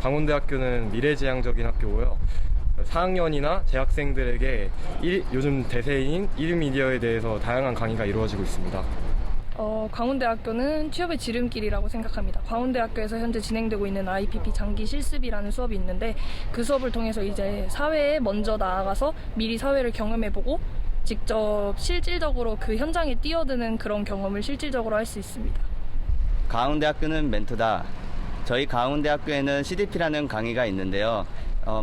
광운대학교는 미래지향적인 학교고요. 4학년이나 재학생들에게 요즘 대세인 1인 미디어에 대해서 다양한 강의가 이루어지고 있습니다. 광운대학교는 취업의 지름길이라고 생각합니다. 광운대학교에서 현재 진행되고 있는 IPP 장기 실습이라는 수업이 있는데 그 수업을 통해서 이제 사회에 먼저 나아가서 미리 사회를 경험해보고 직접 실질적으로 그 현장에 뛰어드는 그런 경험을 실질적으로 할 수 있습니다. 광운대학교는 멘토다. 저희 광운대학교에는 CDP라는 강의가 있는데요.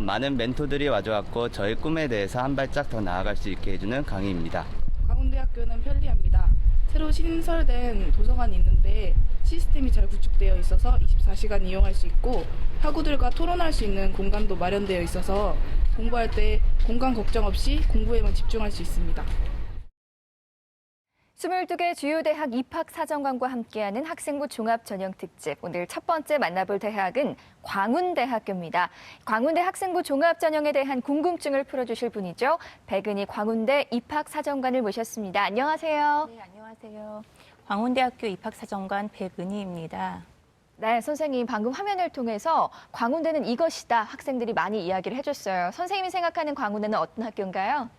많은 멘토들이 와줘갖고 저희 꿈에 대해서 한 발짝 더 나아갈 수 있게 해주는 강의입니다. 광운대학교는 편리합니다. 새로 신설된 도서관이 있는데 시스템이 잘 구축되어 있어서 24시간 이용할 수 있고 학우들과 토론할 수 있는 공간도 마련되어 있어서 공부할 때 공간 걱정 없이 공부에만 집중할 수 있습니다. 22개 주요 대학 입학 사정관과 함께하는 학생부 종합 전형 특집. 오늘 첫 번째 만나볼 대학은 광운대학교입니다. 광운대 학생부 종합 전형에 대한 궁금증을 풀어주실 분이죠. 백은희 광운대 입학 사정관을 모셨습니다. 안녕하세요. 네, 안녕하세요. 광운대학교 입학 사정관 백은희입니다. 네, 선생님 방금 화면을 통해서 광운대는 이것이다 학생들이 많이 이야기를 해줬어요. 선생님이 생각하는 광운대는 어떤 학교인가요?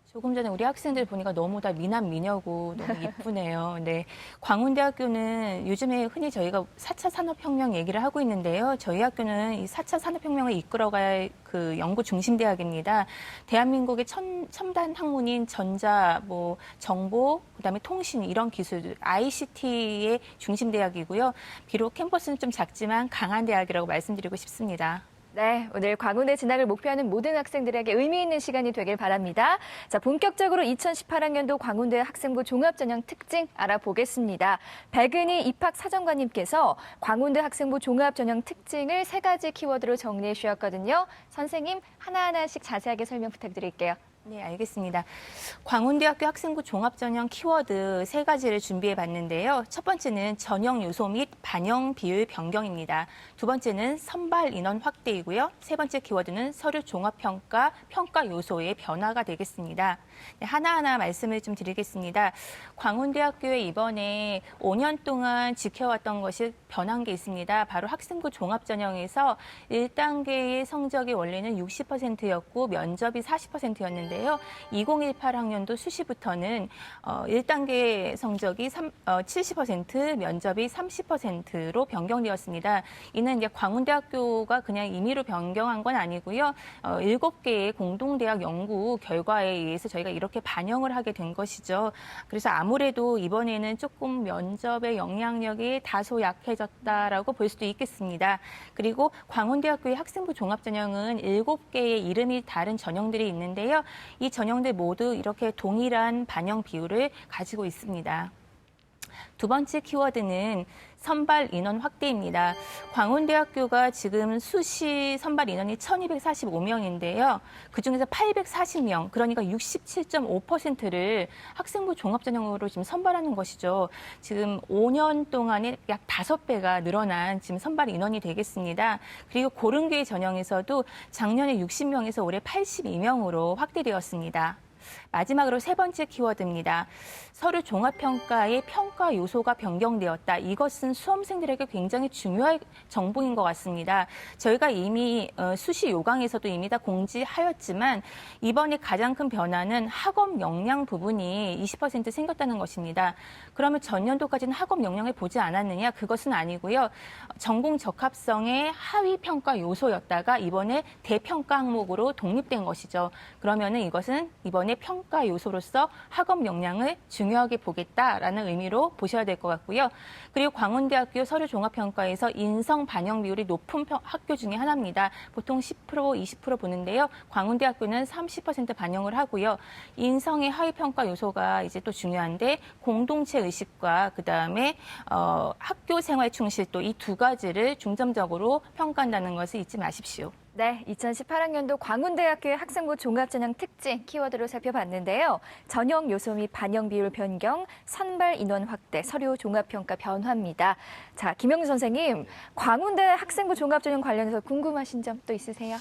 조금 전에 우리 학생들 보니까 너무 다 미남 미녀고 너무 이쁘네요. 네, 광운대학교는 요즘에 흔히 저희가 4차 산업혁명 얘기를 하고 있는데요. 저희 학교는 이 4차 산업혁명을 이끌어갈 그 연구 중심 대학입니다. 대한민국의 첨단 학문인 전자, 정보, 그다음에 통신 이런 기술, ICT의 중심 대학이고요. 비록 캠퍼스는 좀 작지만 강한 대학이라고 말씀드리고 싶습니다. 네, 오늘 광운대 진학을 목표하는 모든 학생들에게 의미 있는 시간이 되길 바랍니다. 자, 본격적으로 2018학년도 광운대 학생부 종합전형 특징 알아보겠습니다. 백은희 입학 사정관님께서 광운대 학생부 종합전형 특징을 3가지 키워드로 정리해 주셨거든요. 선생님 하나하나씩 자세하게 설명 부탁드릴게요. 네, 알겠습니다. 광운대학교 학생부 종합전형 키워드 3가지를 준비해 봤는데요. 첫 번째는 전형 요소 및 반영 비율 변경입니다. 두 번째는 선발 인원 확대이고요. 세 번째 키워드는 서류 종합평가, 평가 요소의 변화가 되겠습니다. 네, 하나하나 말씀을 좀 드리겠습니다. 광운대학교에 이번에 5년 동안 지켜왔던 것이 변한 게 있습니다. 바로 학생부 종합전형에서 1단계의 성적이 원래는 60%였고 면접이 40%였는데 2018학년도 수시부터는 1단계 성적이 70%, 면접이 30%로 변경되었습니다. 이는 이제 광운대학교가 그냥 임의로 변경한 건 아니고요. 7개의 공동대학 연구 결과에 의해서 저희가 이렇게 반영을 하게 된 것이죠. 그래서 아무래도 이번에는 조금 면접의 영향력이 다소 약해졌다라고 볼 수도 있겠습니다. 그리고 광운대학교의 학생부 종합전형은 7개의 이름이 다른 전형들이 있는데요. 이 전형들 모두 이렇게 동일한 반영 비율을 가지고 있습니다. 두 번째 키워드는 선발 인원 확대입니다. 광운대학교가 지금 수시 선발 인원이 1,245명인데요. 그중에서 840명, 그러니까 67.5%를 학생부 종합전형으로 지금 선발하는 것이죠. 지금 5년 동안에 약 5배가 늘어난 지금 선발 인원이 되겠습니다. 그리고 고른교의 전형에서도 작년에 60명에서 올해 82명으로 확대되었습니다. 마지막으로 세 번째 키워드입니다. 서류 종합평가의 평가 요소가 변경되었다. 이것은 수험생들에게 굉장히 중요한 정보인 것 같습니다. 저희가 이미 수시 요강에서도 이미 다 공지하였지만 이번에 가장 큰 변화는 학업 역량 부분이 20% 생겼다는 것입니다. 그러면 전년도까지는 학업 역량을 보지 않았느냐? 그것은 아니고요. 전공 적합성의 하위 평가 요소였다가 이번에 대평가 항목으로 독립된 것이죠. 그러면은 이것은 이번에 평가 요소로서 학업 역량을 중요하게 보겠다라는 의미로 보셔야 될 것 같고요. 그리고 광운대학교 서류 종합평가에서 인성 반영 비율이 높은 학교 중에 하나입니다. 보통 10%, 20% 보는데요. 광운대학교는 30% 반영을 하고요. 인성의 하위 평가 요소가 이제 또 중요한데 공동체 의식과 그다음에 학교 생활 충실도 이 2가지를 중점적으로 평가한다는 것을 잊지 마십시오. 네, 2018학년도 광운대학교의 학생부 종합전형 특징 키워드로 살펴봤는데요. 전형 요소 및 반영 비율 변경, 선발 인원 확대, 서류 종합평가 변화입니다. 자, 김영주 선생님, 광운대 학생부 종합전형 관련해서 궁금하신 점 또 있으세요?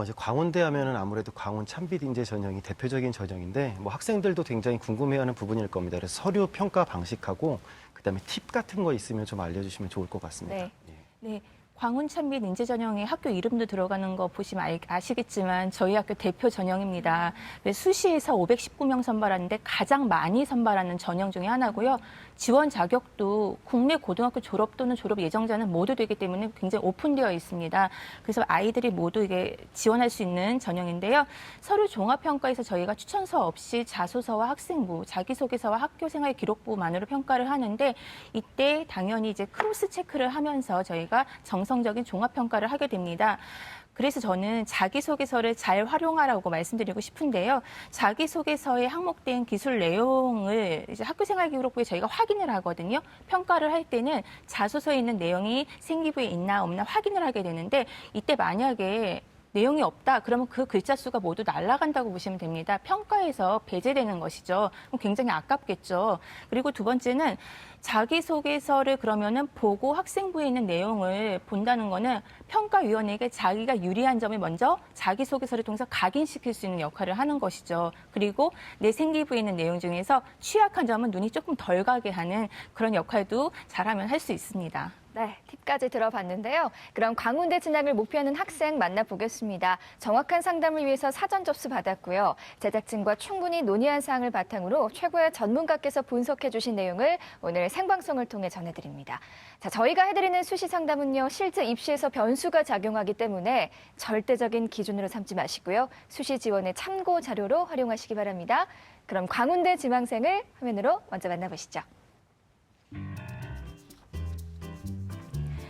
이제 광운대 하면은 아무래도 광운 찬빛 인재 전형이 대표적인 전형인데 학생들도 굉장히 궁금해하는 부분일 겁니다. 그래서 서류 평가 방식하고 그다음에 팁 같은 거 있으면 좀 알려주시면 좋을 것 같습니다. 네. 네. 광운 찬빛 인재 전형에 학교 이름도 들어가는 거 보시면 아시겠지만 저희 학교 대표 전형입니다. 수시에서 519명 선발하는데 가장 많이 선발하는 전형 중에 하나고요. 지원 자격도 국내 고등학교 졸업 또는 졸업 예정자는 모두 되기 때문에 굉장히 오픈되어 있습니다. 그래서 아이들이 모두 이게 지원할 수 있는 전형인데요. 서류 종합평가에서 저희가 추천서 없이 자소서와 학생부, 자기소개서와 학교생활 기록부만으로 평가를 하는데 이때 당연히 이제 크로스 체크를 하면서 저희가 정성적인 종합평가를 하게 됩니다. 그래서 저는 자기소개서를 잘 활용하라고 말씀드리고 싶은데요. 자기소개서에 항목된 기술 내용을 이제 학교생활기록부에 저희가 확인을 하거든요. 평가를 할 때는 자소서에 있는 내용이 생기부에 있나 없나 확인을 하게 되는데 이때 만약에 내용이 없다. 그러면 그 글자 수가 모두 날아간다고 보시면 됩니다. 평가에서 배제되는 것이죠. 그럼 굉장히 아깝겠죠. 그리고 두 번째는 자기소개서를 그러면은 보고 학생부에 있는 내용을 본다는 거는 평가위원에게 자기가 유리한 점을 먼저 자기소개서를 통해서 각인시킬 수 있는 역할을 하는 것이죠. 그리고 내 생기부에 있는 내용 중에서 취약한 점은 눈이 조금 덜 가게 하는 그런 역할도 잘하면 할 수 있습니다. 네, 팁까지 들어봤는데요. 그럼 광운대 진학을 목표하는 학생 만나보겠습니다. 정확한 상담을 위해서 사전 접수 받았고요. 제작진과 충분히 논의한 사항을 바탕으로 최고의 전문가께서 분석해 주신 내용을 오늘 생방송을 통해 전해드립니다. 자, 저희가 해드리는 수시 상담은요. 실제 입시에서 변수가 작용하기 때문에 절대적인 기준으로 삼지 마시고요. 수시 지원의 참고 자료로 활용하시기 바랍니다. 그럼 광운대 지망생을 화면으로 먼저 만나보시죠.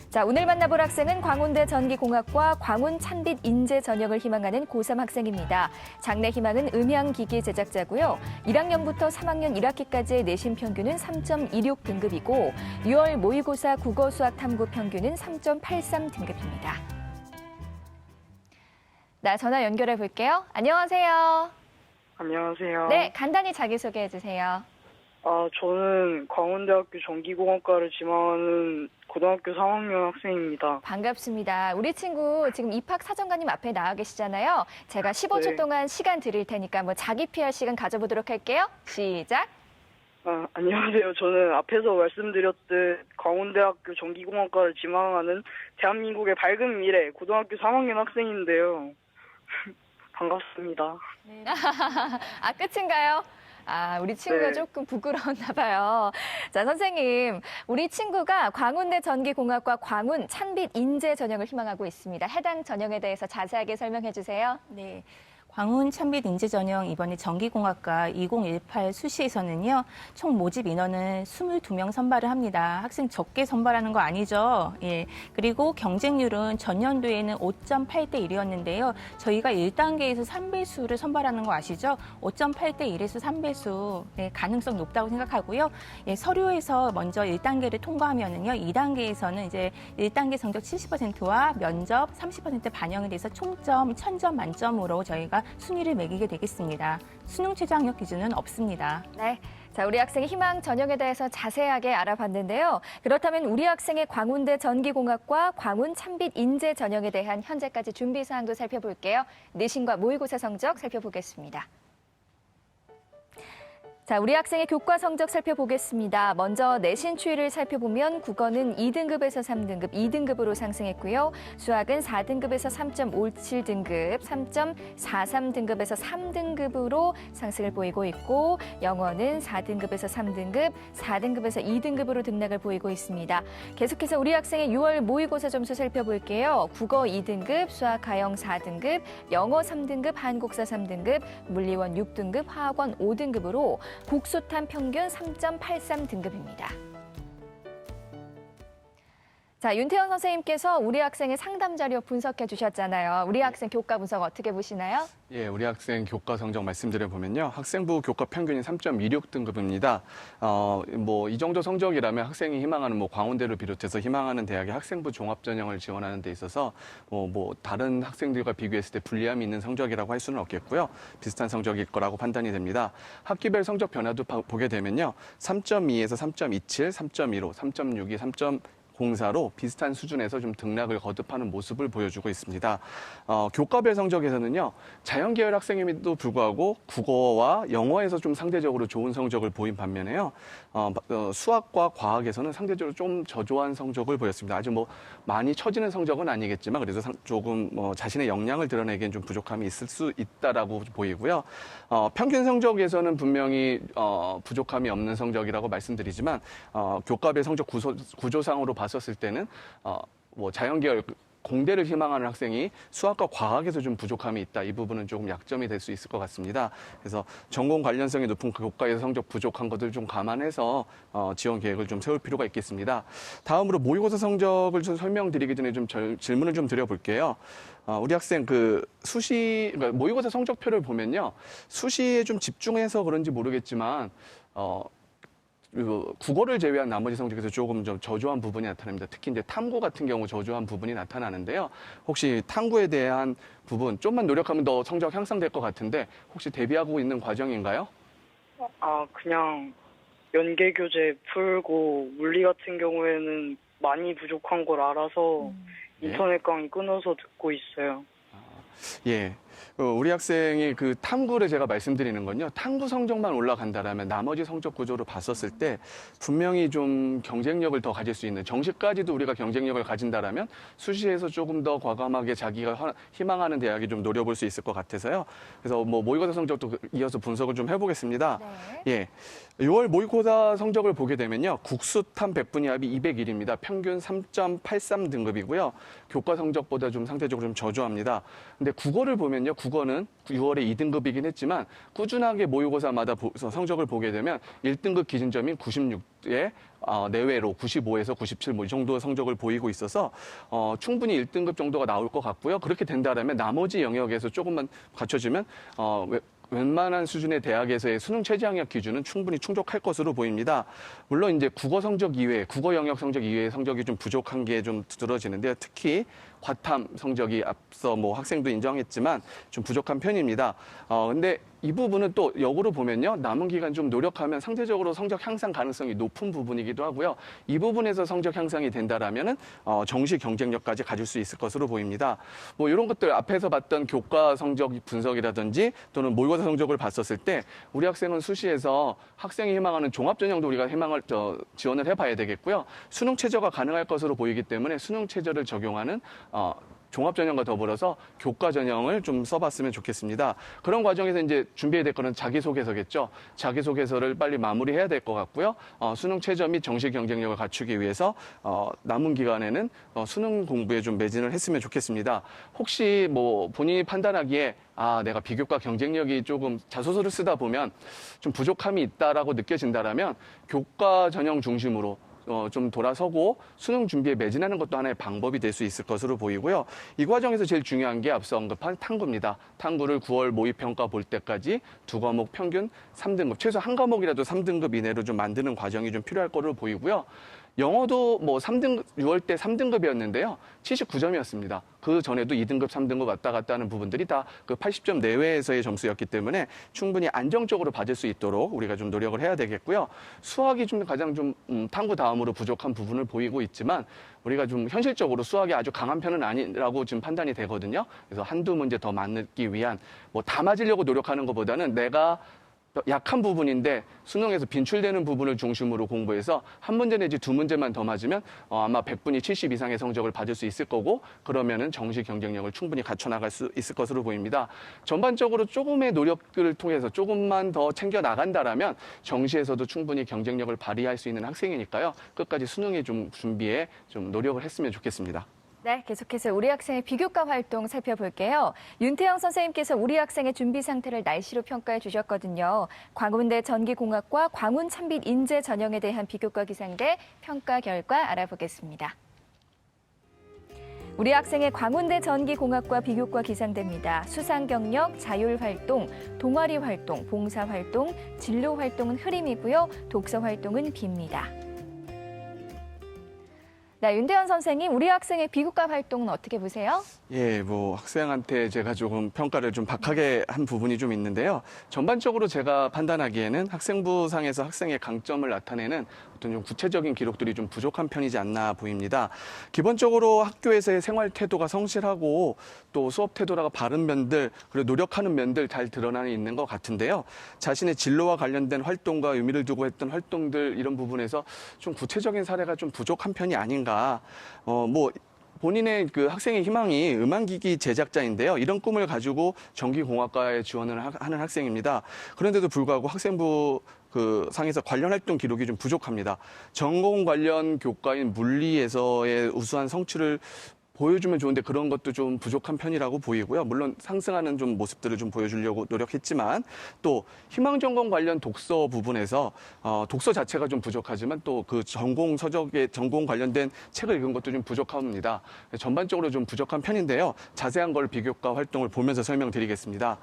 자, 오늘 만나볼 학생은 광운대 전기공학과 광운 찬빛 인재 전형을 희망하는 고3 학생입니다. 장래 희망은 음향기기 제작자고요. 1학년부터 3학년 1학기까지의 내신 평균은 3.26 등급이고 6월 모의고사 국어 수학 탐구 평균은 3.83 등급입니다. 나 전화 연결해 볼게요. 안녕하세요. 안녕하세요. 네, 간단히 자기소개해 주세요. 저는 광운대학교 전기공학과를 지망하는 고등학교 3학년 학생입니다. 반갑습니다. 우리 친구 지금 입학 사정관님 앞에 나와 계시잖아요. 제가 15초 네. 동안 시간 드릴 테니까 자기 PR 시간 가져보도록 할게요. 시작. 안녕하세요. 저는 앞에서 말씀드렸듯 광운대학교 전기공학과를 지망하는 대한민국의 밝은 미래 고등학교 3학년 학생인데요. 반갑습니다. 아, 끝인가요? 우리 친구가 네. 조금 부끄러웠나 봐요. 자, 선생님, 우리 친구가 광운대 전기공학과 광운 찬빛 인재 전형을 희망하고 있습니다. 해당 전형에 대해서 자세하게 설명해 주세요. 네. 광운 찬빛 인재 전형 이번에 전기공학과 2018 수시에서는요. 총 모집 인원은 22명 선발을 합니다. 학생 적게 선발하는 거 아니죠? 예. 그리고 경쟁률은 전년도에는 5.8대 1이었는데요. 저희가 1단계에서 3배수를 선발하는 거 아시죠? 5.8대 1에서 3배수. 네, 가능성 높다고 생각하고요. 예, 서류에서 먼저 1단계를 통과하면은요. 2단계에서는 이제 1단계 성적 70%와 면접 30% 반영에 대해서 총점 1000점 만점으로 저희가 순위를 매기게 되겠습니다. 수능 최저 학력 기준은 없습니다. 네. 자, 우리 학생의 희망 전형에 대해서 자세하게 알아봤는데요. 그렇다면 우리 학생의 광운대 전기공학과 광운 찬빛 인재 전형에 대한 현재까지 준비 사항도 살펴볼게요. 내신과 모의고사 성적 살펴보겠습니다. 자, 우리 학생의 교과 성적 살펴보겠습니다. 먼저 내신 추이를 살펴보면 국어는 2등급에서 3등급, 2등급으로 상승했고요. 수학은 4등급에서 3.57등급, 3.43등급에서 3등급으로 상승을 보이고 있고 영어는 4등급에서 3등급, 4등급에서 2등급으로 등락을 보이고 있습니다. 계속해서 우리 학생의 6월 모의고사 점수 살펴볼게요. 국어 2등급, 수학 가영 4등급, 영어 3등급, 한국사 3등급, 물리원 6등급, 화학원 5등급으로 국수탄 평균 3.83등급입니다. 자, 윤태원 선생님께서 우리 학생의 상담 자료 분석해 주셨잖아요. 우리 학생 교과 분석 어떻게 보시나요? 예, 우리 학생 교과 성적 말씀드려보면요. 학생부 교과 평균이 3.26등급입니다. 이 정도 성적이라면 학생이 희망하는 광운대를 비롯해서 희망하는 대학의 학생부 종합전형을 지원하는 데 있어서 다른 학생들과 비교했을 때 불리함이 있는 성적이라고 할 수는 없겠고요. 비슷한 성적일 거라고 판단이 됩니다. 학기별 성적 변화도 보게 되면요. 3.2에서 3.27, 3.15, 3.62, 3.02, 봉사로 비슷한 수준에서 좀 등락을 거듭하는 모습을 보여주고 있습니다. 교과별 성적에서는요, 자연계열 학생임에도 불구하고 국어와 영어에서 좀 상대적으로 좋은 성적을 보인 반면에요, 수학과 과학에서는 상대적으로 좀 저조한 성적을 보였습니다. 아주 뭐 많이 처지는 성적은 아니겠지만 그래도 조금 자신의 역량을 드러내기엔 좀 부족함이 있을 수 있다라고 보이고요. 평균 성적에서는 분명히 부족함이 없는 성적이라고 말씀드리지만 교과별 성적 구조상으로 봤었을 때는 뭐 자연계열 공대를 희망하는 학생이 수학과 과학에서 좀 부족함이 있다. 이 부분은 조금 약점이 될 수 있을 것 같습니다. 그래서 전공 관련성이 높은 교과에서 성적 부족한 것들 좀 감안해서 지원 계획을 좀 세울 필요가 있겠습니다. 다음으로 모의고사 성적을 좀 설명드리기 전에 좀 질문을 좀 드려볼게요. 우리 학생 그러니까 모의고사 성적표를 보면요, 수시에 좀 집중해서 그런지 모르겠지만 국어를 제외한 나머지 성적에서 조금 좀 저조한 부분이 나타납니다. 특히 이제 탐구 같은 경우 저조한 부분이 나타나는데요. 혹시 탐구에 대한 부분 좀만 노력하면 더 성적 향상될 것 같은데 혹시 대비하고 있는 과정인가요? 그냥 연계 교재 풀고 물리 같은 경우에는 많이 부족한 걸 알아서 인터넷 강의 끊어서 듣고 있어요. 예. 우리 학생이 그 탐구를 제가 말씀드리는 건요, 탐구 성적만 올라간다라면 나머지 성적 구조로 봤었을 때 분명히 좀 경쟁력을 더 가질 수 있는, 정시까지도 우리가 경쟁력을 가진다라면 수시에서 조금 더 과감하게 자기가 희망하는 대학에 좀 노려볼 수 있을 것 같아서요. 그래서 뭐 모의고사 성적도 이어서 분석을 좀 해보겠습니다. 네. 예. 6월 모의고사 성적을 보게 되면요, 국수탐 백분위합이 201입니다. 평균 3.83 등급이고요. 교과 성적보다 좀 상대적으로 좀 저조합니다. 근데 국어를 보면요, 국어는 6월에 2등급이긴 했지만 꾸준하게 모의고사마다 성적을 보게 되면 1등급 기준점인 96에 내외로 95에서 97 뭐 이 정도 성적을 보이고 있어서 충분히 1등급 정도가 나올 것 같고요. 그렇게 된다면 나머지 영역에서 조금만 갖춰지면 웬만한 수준의 대학에서의 수능 최저학력 기준은 충분히 충족할 것으로 보입니다. 물론 이제 국어 성적 이외에, 국어 영역 성적 이외의 성적이 좀 부족한 게 좀 두드러지는데요. 특히 과탐 성적이 앞서 뭐 학생도 인정했지만 좀 부족한 편입니다. 근데 이 부분은 또 역으로 보면요, 남은 기간 좀 노력하면 상대적으로 성적 향상 가능성이 높은 부분이기도 하고요. 이 부분에서 성적 향상이 된다라면은 정시 경쟁력까지 가질 수 있을 것으로 보입니다. 뭐 이런 것들 앞에서 봤던 교과 성적 분석이라든지 또는 모의고사 성적을 봤었을 때 우리 학생은 수시에서 학생이 희망하는 종합전형도 우리가 지원을 해봐야 되겠고요. 수능 최저가 가능할 것으로 보이기 때문에 수능 최저를 적용하는 종합전형과 더불어서 교과전형을 좀 써봤으면 좋겠습니다. 그런 과정에서 이제 준비해야 될 거는 자기소개서겠죠. 자기소개서를 빨리 마무리해야 될 것 같고요. 수능 최저 및 정시 경쟁력을 갖추기 위해서 남은 기간에는 수능 공부에 좀 매진을 했으면 좋겠습니다. 혹시 뭐 본인이 판단하기에 내가 비교과 경쟁력이 조금 자소서를 쓰다 보면 좀 부족함이 있다라고 느껴진다라면 교과 전형 중심으로 좀 돌아서고 수능 준비에 매진하는 것도 하나의 방법이 될 수 있을 것으로 보이고요. 이 과정에서 제일 중요한 게 앞서 언급한 탐구입니다. 탐구를 9월 모의평가 볼 때까지 2과목 평균 3등급, 최소 한 과목이라도 3등급 이내로 좀 만드는 과정이 좀 필요할 거로 보이고요. 영어도 뭐 3등급, 6월 때 3등급이었는데요. 79점이었습니다. 그 전에도 2등급, 3등급 왔다 갔다 하는 부분들이 다 그 80점 내외에서의 점수였기 때문에 충분히 안정적으로 받을 수 있도록 우리가 좀 노력을 해야 되겠고요. 수학이 좀 가장 좀 탐구 다음으로 부족한 부분을 보이고 있지만 우리가 좀 현실적으로 수학이 아주 강한 편은 아니라고 지금 판단이 되거든요. 그래서 한두 문제 더 맞기 위한 뭐 다 맞으려고 노력하는 것보다는 내가 약한 부분인데 수능에서 빈출되는 부분을 중심으로 공부해서 한 문제 내지 두 문제만 더 맞으면 아마 100분이 70 이상의 성적을 받을 수 있을 거고 그러면은 정시 경쟁력을 충분히 갖춰나갈 수 있을 것으로 보입니다. 전반적으로 조금의 노력을 통해서 조금만 더 챙겨 나간다라면 정시에서도 충분히 경쟁력을 발휘할 수 있는 학생이니까요. 끝까지 수능에 좀 준비에 좀 노력을 했으면 좋겠습니다. 네, 계속해서 우리 학생의 비교과 활동 살펴볼게요. 윤태영 선생님께서 우리 학생의 준비 상태를 날씨로 평가해 주셨거든요. 광운대 전기공학과 광운 참빛 인재 전형에 대한 비교과 기상대 평가 결과 알아보겠습니다. 우리 학생의 광운대 전기공학과 비교과 기상대입니다. 수상 경력, 자율 활동, 동아리 활동, 봉사 활동, 진로 활동은 흐림이고요. 독서 활동은 비입니다. 네, 윤태현 선생님, 우리 학생의 비교과 활동은 어떻게 보세요? 예, 뭐 학생한테 제가 조금 평가를 좀 박하게 한 부분이 좀 있는데요. 전반적으로 제가 판단하기에는 학생부 상에서 학생의 강점을 나타내는 어떤 좀 구체적인 기록들이 좀 부족한 편이지 않나 보입니다. 기본적으로 학교에서의 생활 태도가 성실하고 또 수업 태도가 바른 면들, 그리고 노력하는 면들 잘 드러나 있는 것 같은데요. 자신의 진로와 관련된 활동과 의미를 두고 했던 활동들 이런 부분에서 좀 구체적인 사례가 좀 부족한 편이 아닌가. 본인의 그 학생의 희망이 음향기기 제작자인데요. 이런 꿈을 가지고 전기공학과에 지원을 하는 학생입니다. 그런데도 불구하고 학생부 그 상에서 관련 활동 기록이 좀 부족합니다. 전공 관련 교과인 물리에서의 우수한 성취를 보여주면 좋은데 그런 것도 좀 부족한 편이라고 보이고요. 물론 상승하는 좀 모습들을 좀 보여주려고 노력했지만 또 희망 전공 관련 독서 부분에서 독서 자체가 좀 부족하지만 또 그 전공 서적에 전공 관련된 책을 읽은 것도 좀 부족합니다. 전반적으로 좀 부족한 편인데요. 자세한 걸 비교과 활동을 보면서 설명드리겠습니다.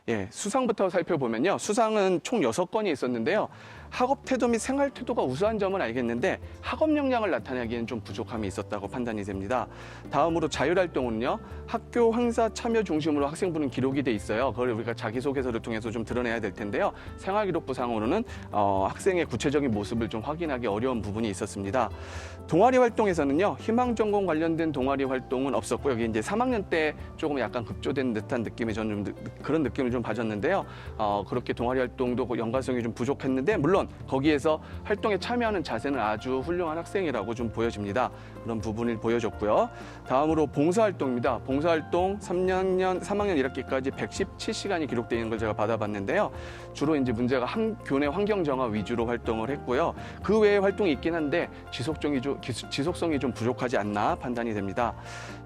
예, 수상부터 살펴보면요. 수상은 총 6건이 있었는데요. 학업 태도 및 생활 태도가 우수한 점은 알겠는데 학업 역량을 나타내기에는 좀 부족함이 있었다고 판단이 됩니다. 다음으로 자율활동은요. 학교 행사 참여 중심으로 학생부는 기록이 돼 있어요. 그걸 우리가 자기소개서를 통해서 좀 드러내야 될 텐데요. 생활기록부상으로는 학생의 구체적인 모습을 좀 확인하기 어려운 부분이 있었습니다. 동아리 활동에서는요. 희망전공 관련된 동아리 활동은 없었고 여기 이제 3학년 때 조금 약간 급조된 듯한 느낌이 저는 좀 그런 느낌을 좀 받았는데요. 그렇게 동아리 활동도 연관성이 좀 부족했는데 물론 거기에서 활동에 참여하는 자세는 아주 훌륭한 학생이라고 좀 보여집니다. 그런 부분을 보여줬고요. 다음으로 봉사활동입니다. 봉사활동 3학년 1학기까지 117시간이 기록되어 있는 걸 제가 받아봤는데요. 주로 이제 문제가 교내 환경 정화 위주로 활동을 했고요. 그 외에 활동이 있긴 한데 지속성이 좀 부족하지 않나 판단이 됩니다.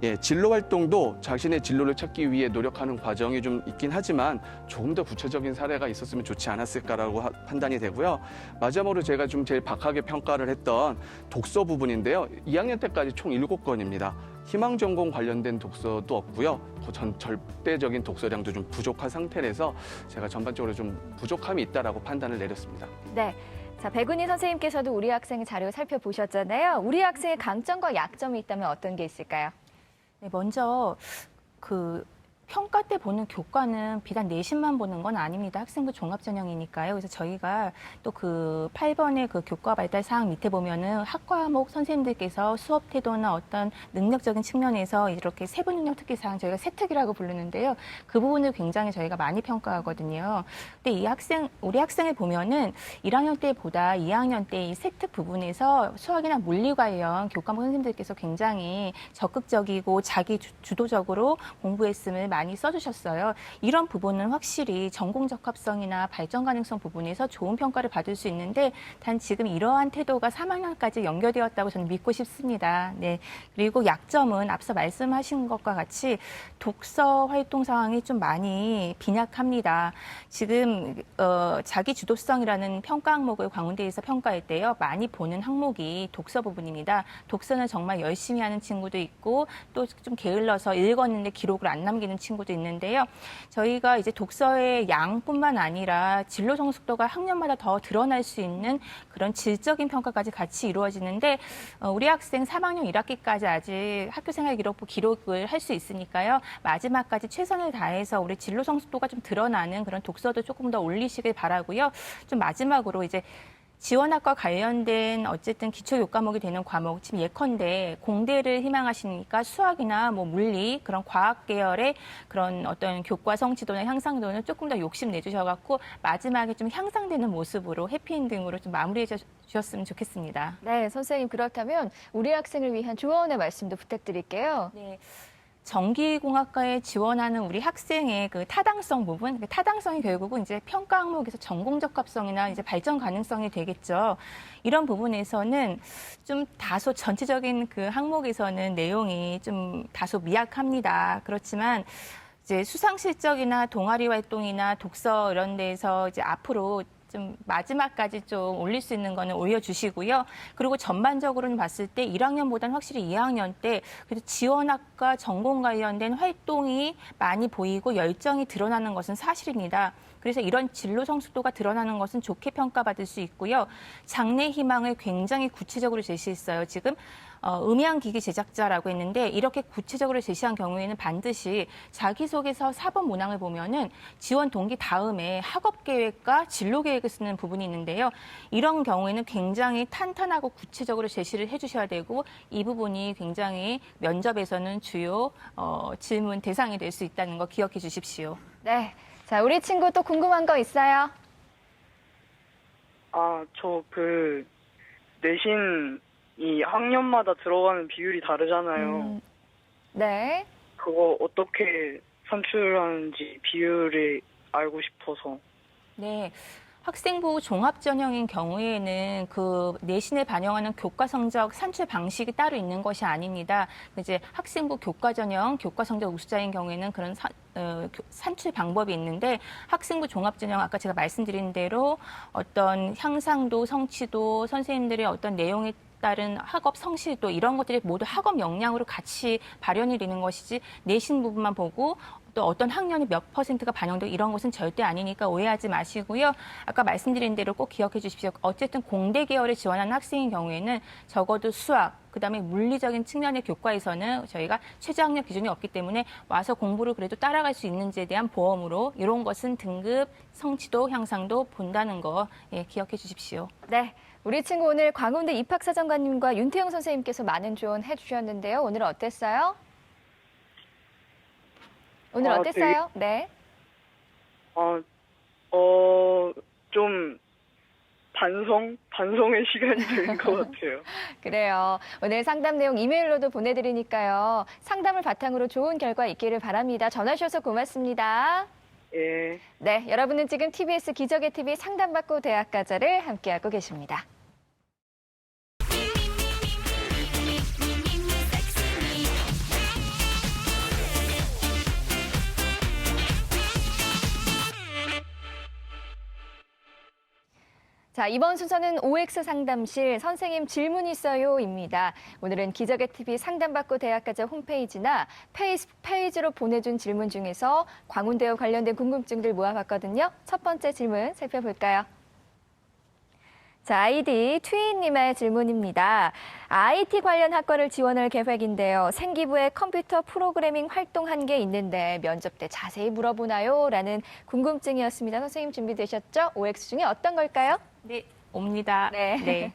예, 진로 활동도 자신의 진로를 찾기 위해 노력하는 과정이 좀 있긴 하지만 조금 더 구체적인 사례가 있었으면 좋지 않았을까라고 판단이 되고요. 마지막으로 제가 좀 제일 박하게 평가를 했던 독서 부분인데요. 2학년 때까지 총 7건입니다. 희망 전공 관련된 독서도 없고요. 절대적인 독서량도 좀 부족한 상태라서 제가 전반적으로 좀 부족함이 있다라고 판단을 내렸습니다. 네. 자, 백은희 선생님께서도 우리 학생의 자료 살펴보셨잖아요. 우리 학생의 강점과 약점이 있다면 어떤 게 있을까요? 네, 먼저 평가 때 보는 교과는 비단 내신만 보는 건 아닙니다. 학생부 종합전형이니까요. 그래서 저희가 또 그 8번의 그 교과 발달 사항 밑에 보면은 학과목 선생님들께서 수업 태도나 어떤 능력적인 측면에서 이렇게 세부 능력 특기 사항 저희가 세특이라고 부르는데요. 그 부분을 굉장히 저희가 많이 평가하거든요. 근데 우리 학생을 보면은 1학년 때보다 2학년 때 이 세특 부분에서 수학이나 물리 관련 교과목 선생님들께서 굉장히 적극적이고 자기 주도적으로 공부했음을 많이 써주셨어요. 이런 부분은 확실히 전공 적합성이나 발전 가능성 부분에서 좋은 평가를 받을 수 있는데 단 지금 이러한 태도가 3학년까지 연결되었다고 저는 믿고 싶습니다. 네. 그리고 약점은 앞서 말씀하신 것과 같이 독서 활동 상황이 좀 많이 빈약합니다. 지금 자기 주도성이라는 평가 항목을 광운대에서 평가할 때요. 많이 보는 항목이 독서 부분입니다. 독서는 정말 열심히 하는 친구도 있고 또 좀 게을러서 읽었는데 기록을 안 남기는 친구도 있는데요. 저희가 이제 독서의 양뿐만 아니라 진로 성숙도가 학년마다 더 드러날 수 있는 그런 질적인 평가까지 같이 이루어지는데 우리 학생 3학년 1학기까지 아직 학교생활기록부 기록을 할 수 있으니까요. 마지막까지 최선을 다해서 우리 진로 성숙도가 좀 드러나는 그런 독서도 조금 더 올리시길 바라고요. 좀 마지막으로 이제 지원학과 관련된 어쨌든 기초교과목이 되는 과목, 지금 예컨대 공대를 희망하시니까 수학이나 물리 그런 과학 계열의 그런 어떤 교과 성취도나 향상도는 조금 더 욕심 내주셔갖고 마지막에 좀 향상되는 모습으로 해피엔딩으로 좀 마무리해 주셨으면 좋겠습니다. 네, 선생님 그렇다면 우리 학생을 위한 조언의 말씀도 부탁드릴게요. 네. 전기공학과에 지원하는 우리 학생의 그 타당성 부분, 타당성이 결국은 이제 평가 항목에서 전공 적합성이나 이제 발전 가능성이 되겠죠. 이런 부분에서는 좀 다소 전체적인 그 항목에서는 내용이 좀 다소 미약합니다. 그렇지만 이제 수상 실적이나 동아리 활동이나 독서 이런 데서 이제 앞으로 좀 마지막까지 좀 올릴 수 있는 거는 올려주시고요. 그리고 전반적으로는 봤을 때 1학년보다는 확실히 2학년 때 그래도 지원학과 전공 관련된 활동이 많이 보이고 열정이 드러나는 것은 사실입니다. 그래서 이런 진로 성숙도가 드러나는 것은 좋게 평가받을 수 있고요. 장래 희망을 굉장히 구체적으로 제시했어요. 지금 음향기기 제작자라고 했는데 이렇게 구체적으로 제시한 경우에는 반드시 자기소개서 사법 문항을 보면은 지원 동기 다음에 학업 계획과 진로 계획을 쓰는 부분이 있는데요. 이런 경우에는 굉장히 탄탄하고 구체적으로 제시를 해주셔야 되고 이 부분이 굉장히 면접에서는 주요 질문 대상이 될 수 있다는 거 기억해 주십시오. 네. 자, 우리 친구 또 궁금한 거 있어요? 저 내신 이 학년마다 들어가는 비율이 다르잖아요. 네. 그거 어떻게 산출하는지 비율을 알고 싶어서. 네. 학생부 종합전형인 경우에는 그 내신에 반영하는 교과 성적 산출 방식이 따로 있는 것이 아닙니다. 이제 학생부 교과전형, 교과 성적 우수자인 경우에는 그런 산출 방법이 있는데 학생부 종합전형 아까 제가 말씀드린 대로 어떤 향상도, 성취도, 선생님들의 어떤 내용에 따른 학업 성실도 이런 것들이 모두 학업 역량으로 같이 발현이 되는 것이지 내신 부분만 보고 또 어떤 학년이 몇 %가 반영되고 이런 것은 절대 아니니까 오해하지 마시고요. 아까 말씀드린 대로 꼭 기억해 주십시오. 어쨌든 공대 계열을 지원하는 학생인 경우에는 적어도 수학, 그다음에 물리적인 측면의 교과에서는 저희가 최저학력 기준이 없기 때문에 와서 공부를 그래도 따라갈 수 있는지에 대한 보험으로 이런 것은 등급, 성취도, 향상도 본다는 거 기억해 주십시오. 네. 우리 친구 오늘 광운대 입학사정관님과 윤태영 선생님께서 많은 조언 해주셨는데요. 오늘 어땠어요? 오늘 어땠어요? 네. 좀 반성의 시간이 된 것 같아요. 그래요. 오늘 상담 내용 이메일로도 보내드리니까요. 상담을 바탕으로 좋은 결과 있기를 바랍니다. 전화 주셔서 고맙습니다. 예. 네, 여러분은 지금 TBS 기적의 TV 상담받고 대학가자를 함께하고 계십니다. 자, 이번 순서는 OX 상담실 선생님 질문 있어요입니다. 오늘은 기적의 TV 상담받고 대학가자 홈페이지나 페이지로 보내준 질문 중에서 광운대와 관련된 궁금증들 모아봤거든요. 첫 번째 질문 살펴볼까요? 자, 아이디 트윈님의 질문입니다. IT 관련 학과를 지원할 계획인데요. 생기부에 컴퓨터 프로그래밍 활동한 게 있는데 면접 때 자세히 물어보나요? 라는 궁금증이었습니다. 선생님 준비되셨죠? OX 중에 어떤 걸까요? 네, 옵니다. 네.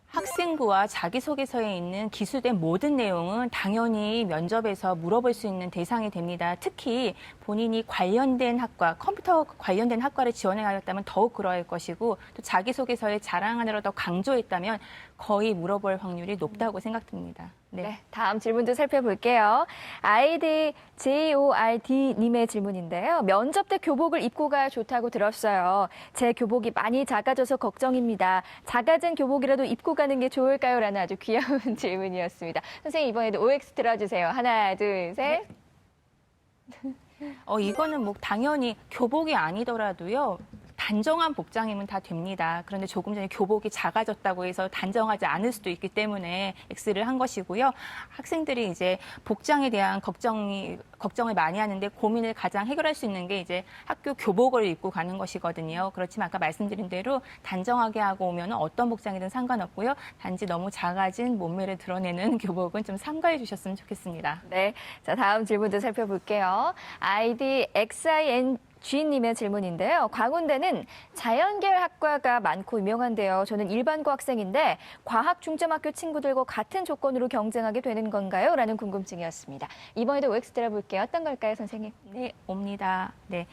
학생부와 자기소개서에 있는 기술된 모든 내용은 당연히 면접에서 물어볼 수 있는 대상이 됩니다. 특히 본인이 관련된 학과, 컴퓨터 관련된 학과를 지원하였다면 더욱 그러할 것이고 또 자기소개서에 자랑하느라 더 강조했다면 거의 물어볼 확률이 높다고 생각됩니다. 네, 다음 질문도 살펴볼게요. 아이디 JORD님의 질문인데요. 면접 때 교복을 입고 가야 좋다고 들었어요. 제 교복이 많이 작아져서 걱정입니다. 작아진 교복이라도 입고 가는 게 좋을까요? 라는 아주 귀여운 질문이었습니다. 선생님 이번에도 OX 들어주세요. 하나, 둘, 셋. 이거는 뭐 당연히 교복이 아니더라도요. 단정한 복장이면 다 됩니다. 그런데 조금 전에 교복이 작아졌다고 해서 단정하지 않을 수도 있기 때문에 X를 한 것이고요. 학생들이 이제 복장에 대한 걱정을 많이 하는데 고민을 가장 해결할 수 있는 게 이제 학교 교복을 입고 가는 것이거든요. 그렇지만 아까 말씀드린 대로 단정하게 하고 오면 어떤 복장이든 상관없고요. 단지 너무 작아진 몸매를 드러내는 교복은 좀 삼가해 주셨으면 좋겠습니다. 네, 자 다음 질문도 살펴볼게요. 아이디 XING님의 질문인데요. 광운대는 자연계열 학과가 많고 유명한데요. 저는 일반고 학생인데 과학 중점학교 친구들과 같은 조건으로 경쟁하게 되는 건가요? 라는 궁금증이었습니다. 이번에도 OX 들어볼게요. 어떤 걸까요, 선생님? 네, 옵니다. 네.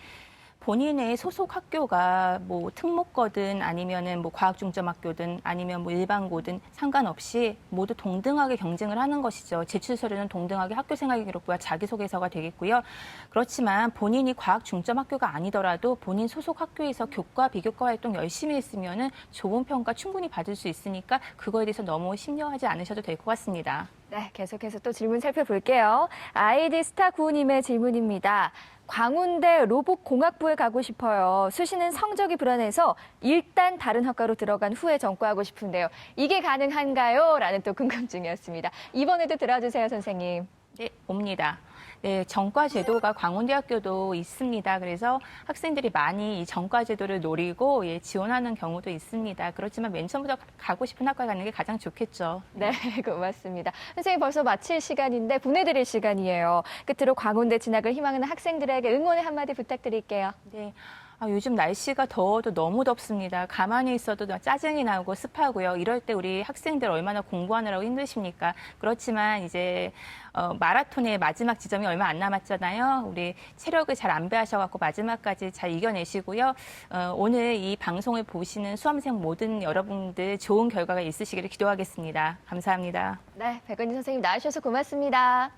본인의 소속 학교가 뭐 특목고든 아니면은 뭐 과학중점학교든 아니면 뭐 일반고든 상관없이 모두 동등하게 경쟁을 하는 것이죠. 제출 서류는 동등하게 학교 생활 기록부와 자기소개서가 되겠고요. 그렇지만 본인이 과학중점학교가 아니더라도 본인 소속 학교에서 교과, 비교과 활동 열심히 했으면은 좋은 평가 충분히 받을 수 있으니까 그거에 대해서 너무 심려하지 않으셔도 될 것 같습니다. 네, 계속해서 또 질문 살펴볼게요. 아이디 스타9님의 질문입니다. 광운대 로봇공학부에 가고 싶어요. 수시는 성적이 불안해서 일단 다른 학과로 들어간 후에 전과하고 싶은데요. 이게 가능한가요? 라는 또 궁금증이었습니다. 이번에도 들어주세요, 선생님. 네, 옵니다. 네, 전과 제도가 광운대학교도 있습니다. 그래서 학생들이 많이 이 전과 제도를 노리고 지원하는 경우도 있습니다. 그렇지만 맨 처음부터 가고 싶은 학과에 가는 게 가장 좋겠죠. 네, 고맙습니다. 선생님 벌써 마칠 시간인데 보내드릴 시간이에요. 끝으로 광운대 진학을 희망하는 학생들에게 응원의 한마디 부탁드릴게요. 네. 요즘 날씨가 더워도 너무 덥습니다. 가만히 있어도 짜증이 나고 습하고요. 이럴 때 우리 학생들 얼마나 공부하느라고 힘드십니까? 그렇지만 이제 마라톤의 마지막 지점이 얼마 안 남았잖아요. 우리 체력을 잘 안배하셔갖고 마지막까지 잘 이겨내시고요. 오늘 이 방송을 보시는 수험생 모든 여러분들 좋은 결과가 있으시기를 기도하겠습니다. 감사합니다. 네, 백은희 선생님 나와주셔서 고맙습니다.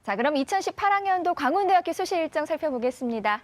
자, 그럼 2018학년도 광운대학교 소식 일정 살펴보겠습니다.